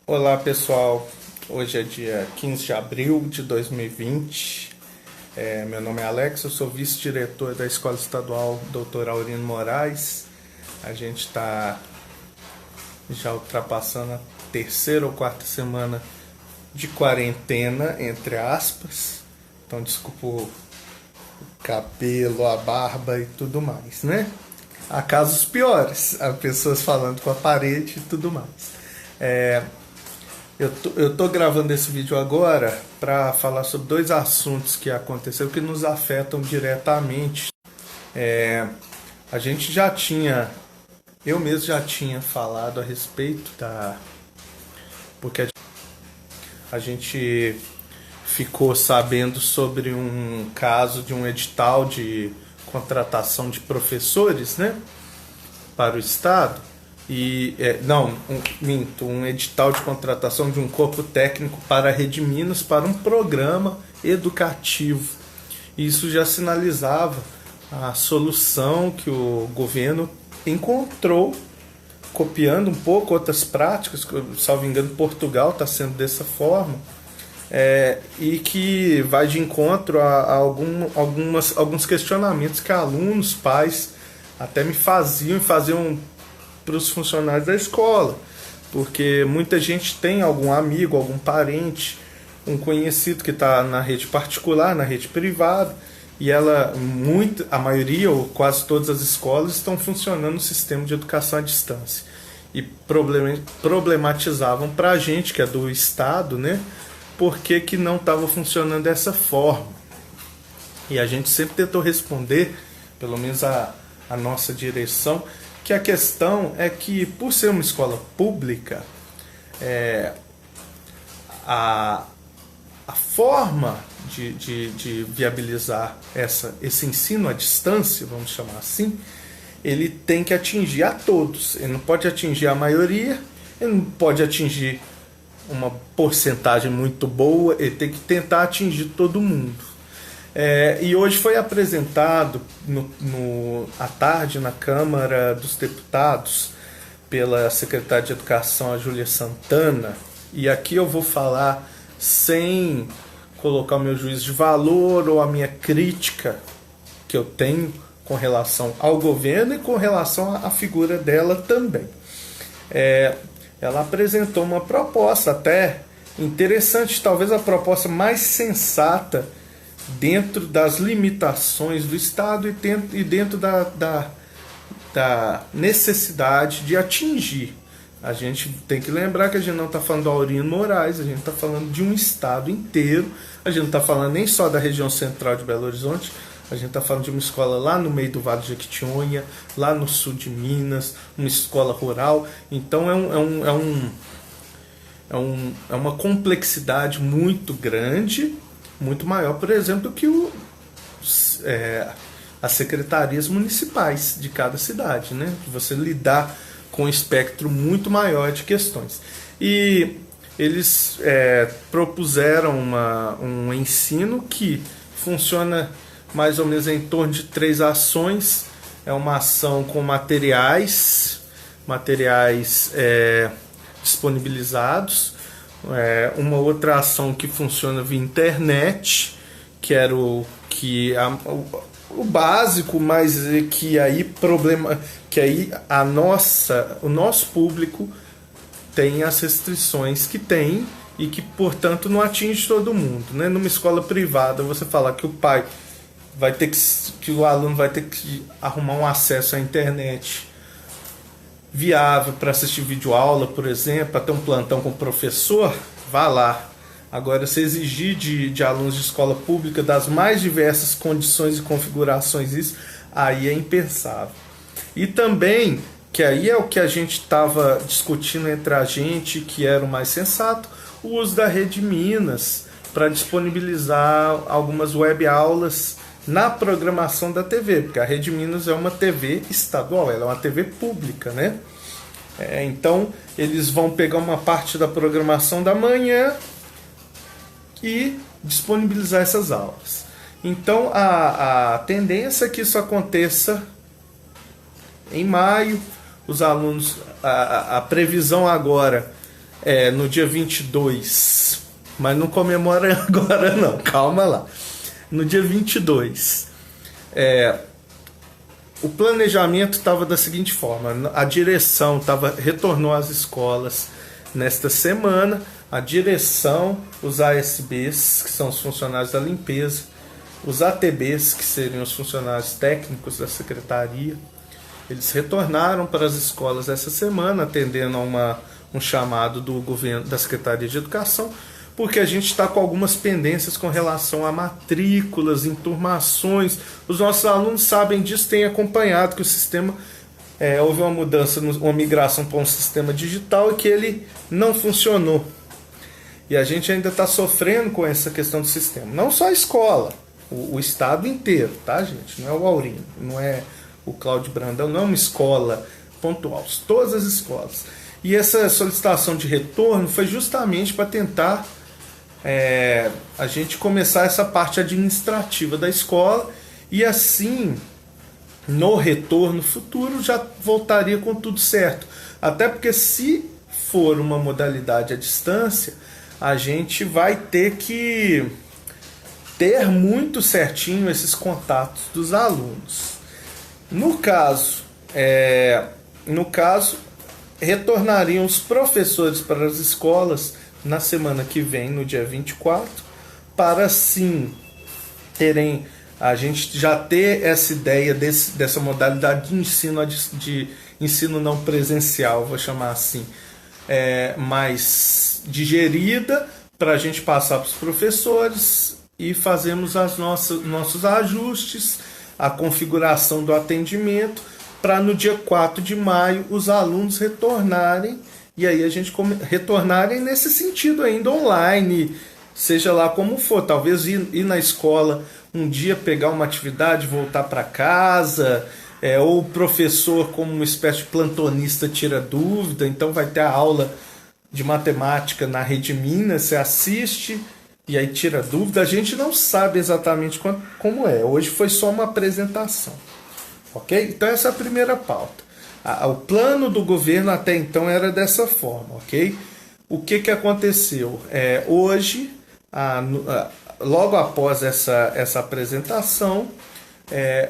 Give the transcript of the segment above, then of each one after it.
Olá pessoal, hoje é dia 15 de abril de 2020. Meu nome é Alex, eu sou vice-diretor da Escola Estadual Dr. Aurino Moraes. A gente está já ultrapassando a terceira ou quarta semana de quarentena, entre aspas. Então desculpa o cabelo, a barba e tudo mais, né? Há casos piores, há pessoas falando com a parede e tudo mais. Eu tô gravando esse vídeo agora para falar sobre dois assuntos que aconteceram que nos afetam diretamente. A gente já tinha, eu mesmo já tinha falado a respeito porque a gente ficou sabendo sobre um caso de um edital de contratação de professores, né, para o Estado. Um edital de contratação de um corpo técnico para a Rede Minas para um programa educativo. Isso já sinalizava a solução que o governo encontrou, copiando um pouco outras práticas, salvo engano, Portugal está sendo dessa forma, e que vai de encontro a alguns questionamentos que alunos, pais, até me faziam para os funcionários da escola, porque muita gente tem algum amigo, algum parente, um conhecido que está na rede particular, na rede privada, e a maioria ou quase todas as escolas estão funcionando no sistema de educação à distância. E problematizavam para a gente, que é do Estado, né, por que não estava funcionando dessa forma. E a gente sempre tentou responder, pelo menos a nossa direção, que a questão é que, por ser uma escola pública, a forma de viabilizar esse ensino à distância, vamos chamar assim, ele tem que atingir a todos. Ele não pode atingir a maioria, ele não pode atingir uma porcentagem muito boa, ele tem que tentar atingir todo mundo. E hoje foi apresentado à tarde na Câmara dos Deputados pela secretária de Educação, a Júlia Santana, e aqui eu vou falar sem colocar o meu juízo de valor ou a minha crítica que eu tenho com relação ao governo e com relação à figura dela também. Ela apresentou uma proposta até interessante, talvez a proposta mais sensata dentro das limitações do Estado e dentro da necessidade de atingir. A gente tem que lembrar que a gente não está falando do Aurino Moraes, a gente está falando de um Estado inteiro, a gente não está falando nem só da região central de Belo Horizonte, a gente está falando de uma escola lá no meio do Vale de Jequitinhonha, lá no sul de Minas, uma escola rural. Então é uma complexidade muito grande, muito maior, por exemplo, que as secretarias municipais de cada cidade, né? Você lidar com um espectro muito maior de questões. E eles propuseram um ensino que funciona mais ou menos em torno de 3 ações. É uma ação com materiais disponibilizados, uma outra ação que funciona via internet, que era o básico, mas que aí o nosso público tem as restrições que tem e que, portanto, não atinge todo mundo, né? Numa escola privada, você falar que o aluno vai ter que arrumar um acesso à internet viável para assistir videoaula, por exemplo, para ter um plantão com o professor, vá lá. Agora, se exigir de alunos de escola pública das mais diversas condições e configurações, isso aí é impensável. E também, que aí é o que a gente estava discutindo entre a gente, que era o mais sensato, o uso da Rede Minas para disponibilizar algumas web aulas na programação da TV, porque a Rede Minas é uma TV estadual, ela é uma TV pública, né? Então, eles vão pegar uma parte da programação da manhã e disponibilizar essas aulas. Então, a tendência é que isso aconteça em maio. Os alunos, a previsão agora no dia 22, mas não comemora agora não, calma lá. No dia 22, o planejamento estava da seguinte forma: a direção retornou às escolas nesta semana, a direção, os ASBs, que são os funcionários da limpeza, os ATBs, que seriam os funcionários técnicos da secretaria, eles retornaram para as escolas essa semana, atendendo a um chamado do governo, da Secretaria de Educação, porque a gente está com algumas pendências com relação a matrículas, enturmações. Os nossos alunos sabem disso, têm acompanhado que o sistema, houve uma mudança, uma migração para um sistema digital e que ele não funcionou. E a gente ainda está sofrendo com essa questão do sistema. Não só a escola, o estado inteiro, tá, gente? Não é o Aurino, não é o Cláudio Brandão, não é uma escola pontual, todas as escolas. E essa solicitação de retorno foi justamente para tentar a gente começar essa parte administrativa da escola e assim, no retorno futuro, já voltaria com tudo certo. Até porque se for uma modalidade à distância, a gente vai ter que ter muito certinho esses contatos dos alunos. No caso, retornariam os professores para as escolas na semana que vem, no dia 24, para assim a gente já ter essa ideia dessa modalidade de ensino não presencial, vou chamar assim, mais digerida, para a gente passar para os professores e fazermos nossos ajustes, a configuração do atendimento, para no dia 4 de maio os alunos retornarem, e aí a gente retornarem nesse sentido ainda online, seja lá como for, talvez ir na escola um dia pegar uma atividade, voltar para casa, ou o professor como uma espécie de plantonista tira dúvida, então vai ter a aula de matemática na Rede Minas, você assiste e aí tira dúvida. A gente não sabe exatamente como é, hoje foi só uma apresentação, ok? Então essa é a primeira pauta. O plano do governo até então era dessa forma, ok? O que aconteceu? Hoje, logo após essa apresentação,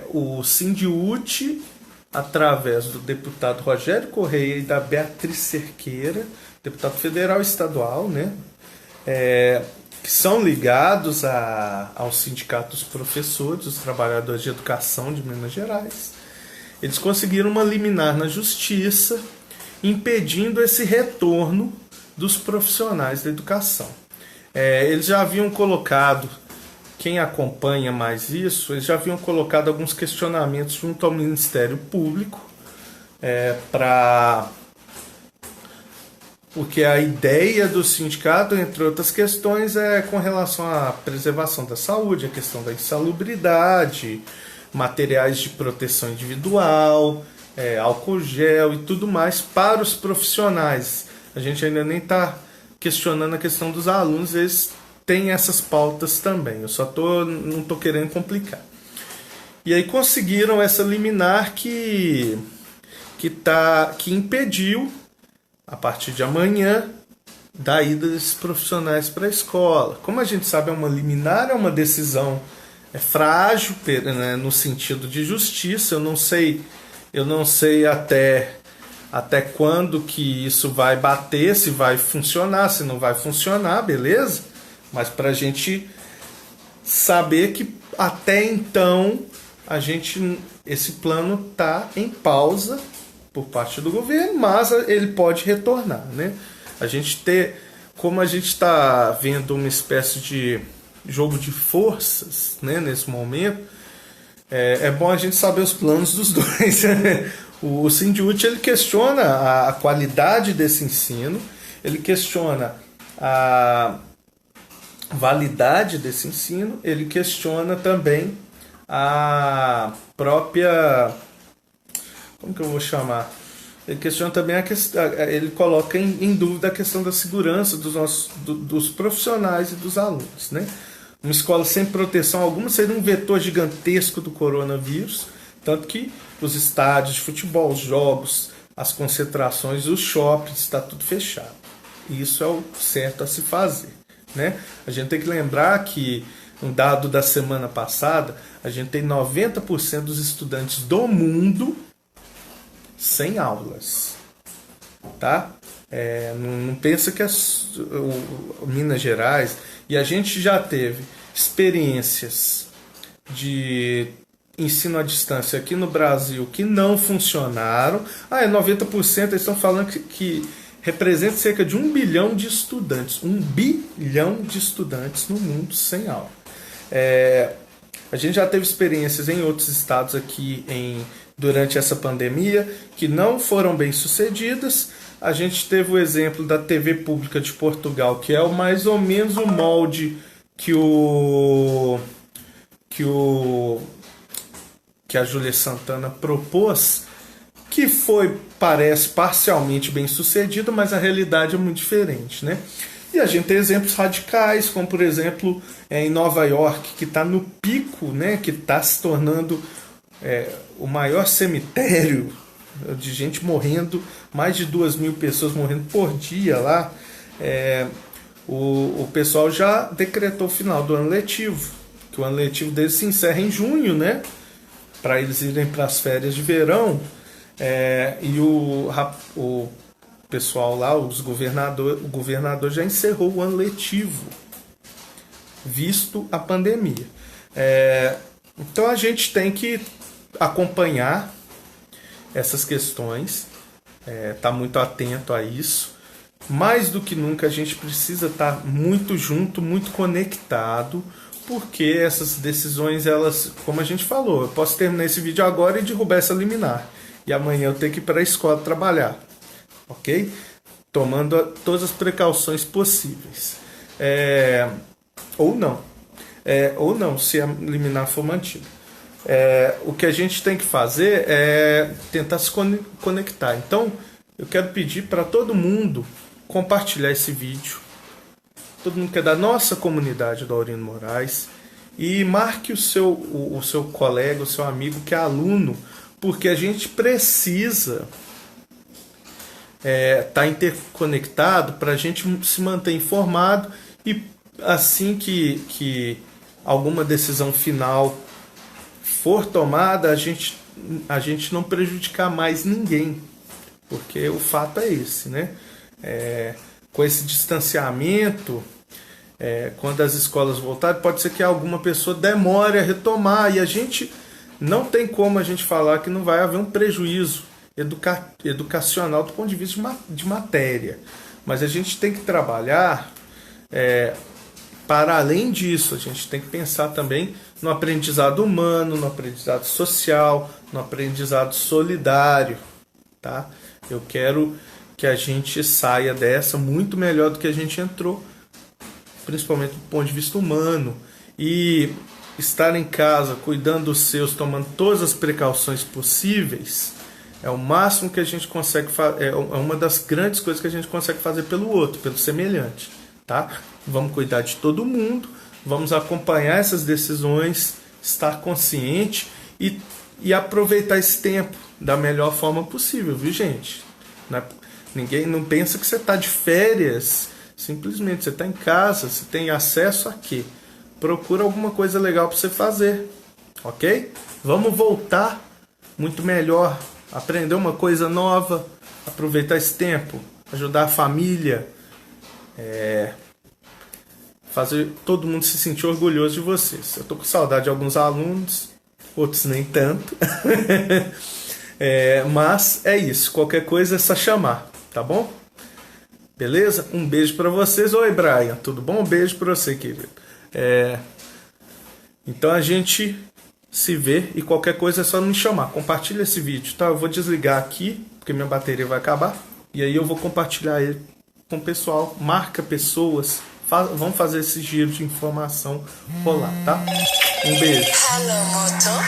o Sindiúti, através do deputado Rogério Correia e da Beatriz Cerqueira, deputado federal e estadual, né, que são ligados ao Sindicato dos Professores, dos Trabalhadores de Educação de Minas Gerais, eles conseguiram uma liminar na justiça impedindo esse retorno dos profissionais da educação. Eles já haviam colocado, quem acompanha mais isso, eles já haviam colocado alguns questionamentos junto ao Ministério Público, porque a ideia do sindicato, entre outras questões, é com relação à preservação da saúde, a questão da insalubridade, materiais de proteção individual, álcool gel e tudo mais para os profissionais. A gente ainda nem está questionando a questão dos alunos, eles têm essas pautas também, eu só não estou querendo complicar. E aí conseguiram essa liminar que impediu, a partir de amanhã, da ida desses profissionais para a escola. Como a gente sabe, uma liminar é uma decisão frágil, né, no sentido de justiça. Eu não sei até quando que isso vai bater, se vai funcionar, se não vai funcionar, beleza? Mas para a gente saber que até então esse plano está em pausa por parte do governo, mas ele pode retornar, né? Como a gente está vendo uma espécie de jogo de forças, né, nesse momento, é bom a gente saber os planos dos dois. O Sindiúti, ele questiona a qualidade desse ensino, ele questiona a validade desse ensino, ele questiona também a própria... Como que eu vou chamar? Ele questiona também a questão, ele coloca em dúvida a questão da segurança dos profissionais e dos alunos, né? Uma escola sem proteção alguma seria um vetor gigantesco do coronavírus, tanto que os estádios de futebol, os jogos, as concentrações, os shoppings, está tudo fechado. isso é o certo a se fazer, né? A gente tem que lembrar que um dado da semana passada, a gente tem 90% dos estudantes do mundo sem aulas, tá? Não pensa que Minas Gerais, e a gente já teve experiências de ensino à distância aqui no Brasil que não funcionaram. 90%, eles estão falando que representa cerca de 1 bilhão de estudantes. 1 bilhão de estudantes no mundo sem aula. A gente já teve experiências em outros estados aqui durante essa pandemia que não foram bem sucedidas. A gente teve o exemplo da TV Pública de Portugal, que é mais ou menos o molde que a Júlia Santana propôs, que parece parcialmente bem sucedido, mas a realidade é muito diferente, né? E a gente tem exemplos radicais, como por exemplo em Nova York, que está no pico, né? Que está se tornando o maior cemitério de gente morrendo, mais de 2.000 pessoas morrendo por dia lá. O pessoal já decretou o final do ano letivo, que o ano letivo deles se encerra em junho, né? Para eles irem para as férias de verão. E o pessoal lá, o governador já encerrou o ano letivo, visto a pandemia. Então a gente tem que acompanhar essas questões, tá muito atento a isso. Mais do que nunca a gente precisa estar muito junto, muito conectado, porque essas decisões, elas, como a gente falou, eu posso terminar esse vídeo agora e derrubar essa liminar, e amanhã eu tenho que ir para a escola trabalhar, ok? Tomando todas as precauções possíveis. Ou não, se a liminar for mantida. O que a gente tem que fazer é tentar se conectar. Então, eu quero pedir para todo mundo compartilhar esse vídeo. Todo mundo que é da nossa comunidade do Aurino Moraes. E marque o seu colega, o seu amigo que é aluno, porque a gente precisa estar interconectado para a gente se manter informado e assim que alguma decisão final for tomada, a gente não prejudicar mais ninguém, porque o fato é esse, né? Com esse distanciamento, quando as escolas voltarem, pode ser que alguma pessoa demore a retomar, e a gente não tem como a gente falar que não vai haver um prejuízo educacional do ponto de vista de matéria, mas a gente tem que trabalhar para além disso. A gente tem que pensar também no aprendizado humano, no aprendizado social, no aprendizado solidário, tá? Eu quero que a gente saia dessa muito melhor do que a gente entrou, principalmente do ponto de vista humano. E estar em casa, cuidando dos seus, tomando todas as precauções possíveis, é o máximo que a gente consegue fazer, é uma das grandes coisas que a gente consegue fazer pelo outro, pelo semelhante, tá? Vamos cuidar de todo mundo, vamos acompanhar essas decisões, estar consciente e aproveitar esse tempo da melhor forma possível, viu, gente? Ninguém não pensa que você está de férias, simplesmente você está em casa, você tem acesso a quê? Procura alguma coisa legal para você fazer, ok? Vamos voltar muito melhor, aprender uma coisa nova, aproveitar esse tempo, ajudar a família, fazer todo mundo se sentir orgulhoso de vocês. Eu tô com saudade de alguns alunos, outros nem tanto. Mas é isso, qualquer coisa é só chamar, tá bom? Beleza? Um beijo pra vocês. Oi, Brian, tudo bom? Um beijo pra você, querido. Então a gente se vê, e qualquer coisa é só me chamar. Compartilha esse vídeo, tá? Eu vou desligar aqui, porque minha bateria vai acabar, e aí eu vou compartilhar ele com o pessoal. Marca pessoas, vamos fazer esse giro de informação rolar, tá? Um beijo.